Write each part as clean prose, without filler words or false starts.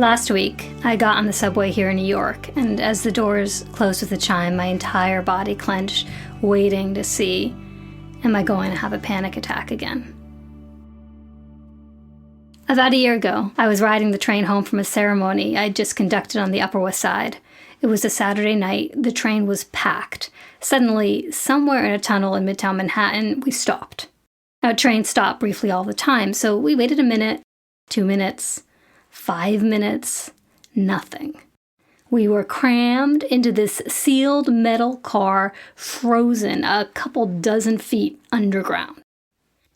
Last week, I got on the subway here in New York, and as the doors closed with a chime, my entire body clenched, waiting to see, am I going to have a panic attack again? About a year ago, I was riding the train home from a ceremony I'd just conducted on the Upper West Side. It was a Saturday night. The train was packed. Suddenly, somewhere in a tunnel in Midtown Manhattan, we stopped. Now, trains stop briefly all the time, so we waited a minute, 2 minutes, 5 minutes, nothing. We were crammed into this sealed metal car, frozen a couple dozen feet underground.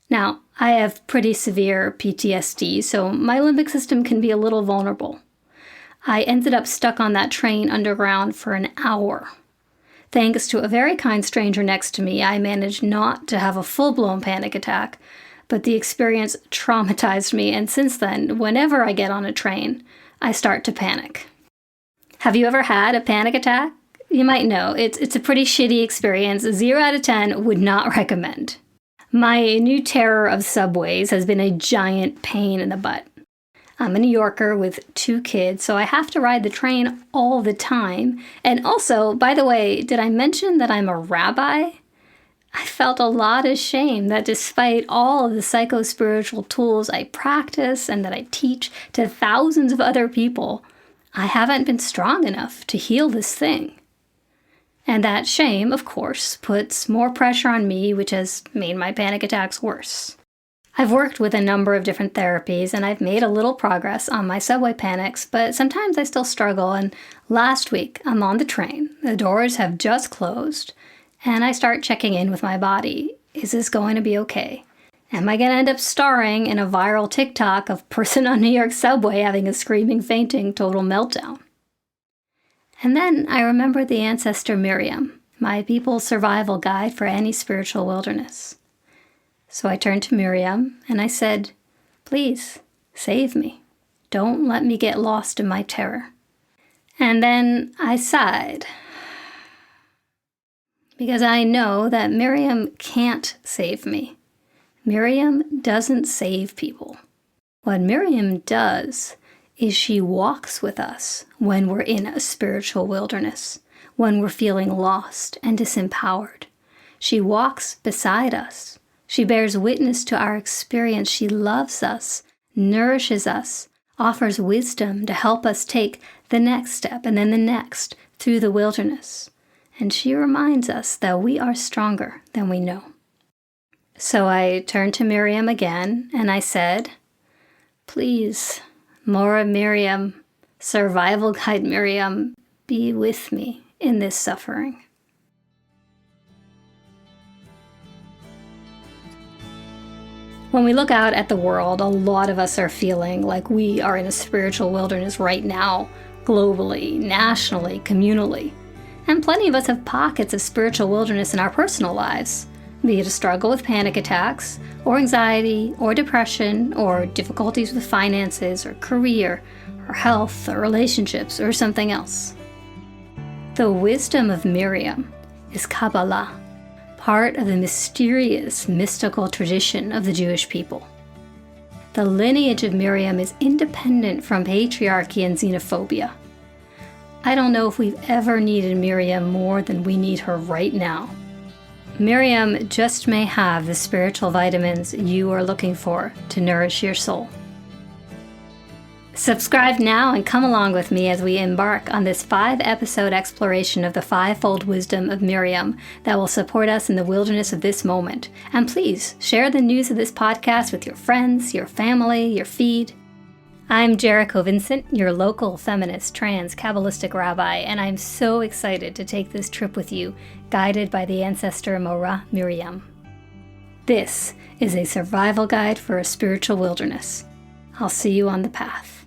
Now, I have pretty severe PTSD, so my limbic system can be a little vulnerable. I ended up stuck on that train underground for an hour. Thanks to a very kind stranger next to me, I managed not to have a full-blown panic attack, but the experience traumatized me, and since then, whenever I get on a train, I start to panic. Have you ever had a panic attack? You might know, it's a pretty shitty experience. 0 out of 10 would not recommend. My new terror of subways has been a giant pain in the butt. I'm a New Yorker with 2 kids, so I have to ride the train all the time. And also, by the way, did I mention that I'm a rabbi? I felt a lot of shame that despite all of the psycho-spiritual tools I practice and that I teach to thousands of other people, I haven't been strong enough to heal this thing. And that shame, of course, puts more pressure on me, which has made my panic attacks worse. I've worked with a number of different therapies, and I've made a little progress on my subway panics, but sometimes I still struggle, and last week I'm on the train, the doors have just closed, and I start checking in with my body. Is this going to be okay? Am I going to end up starring in a viral TikTok of person on New York subway having a screaming, fainting, total meltdown? And then I remember the ancestor Miriam, my people's survival guide for any spiritual wilderness. So I turned to Miriam and I said, please, save me. Don't let me get lost in my terror. And then I sighed, because I know that Miriam can't save me. Miriam doesn't save people. What Miriam does is she walks with us when we're in a spiritual wilderness, when we're feeling lost and disempowered. She walks beside us. She bears witness to our experience. She loves us, nourishes us, offers wisdom to help us take the next step and then the next through the wilderness. And she reminds us that we are stronger than we know. So I turned to Miriam again and I said, please, Mora Miriam, survival guide Miriam, be with me in this suffering. When we look out at the world, a lot of us are feeling like we are in a spiritual wilderness right now, globally, nationally, communally. And plenty of us have pockets of spiritual wilderness in our personal lives, be it a struggle with panic attacks, or anxiety, or depression, or difficulties with finances, or career, or health, or relationships, or something else. The wisdom of Miriam is Kabbalah, part of the mysterious, mystical tradition of the Jewish people. The lineage of Miriam is independent from patriarchy and xenophobia. I don't know if we've ever needed Miriam more than we need her right now. Miriam just may have the spiritual vitamins you are looking for to nourish your soul. Subscribe now and come along with me as we embark on this 5-episode exploration of the 5-fold wisdom of Miriam that will support us in the wilderness of this moment. And please share the news of this podcast with your friends, your family, your feed. I'm Jericho Vincent, your local feminist, trans, Kabbalistic rabbi, and I'm so excited to take this trip with you, guided by the ancestor Mora Miriam. This is a survival guide for a spiritual wilderness. I'll see you on the path.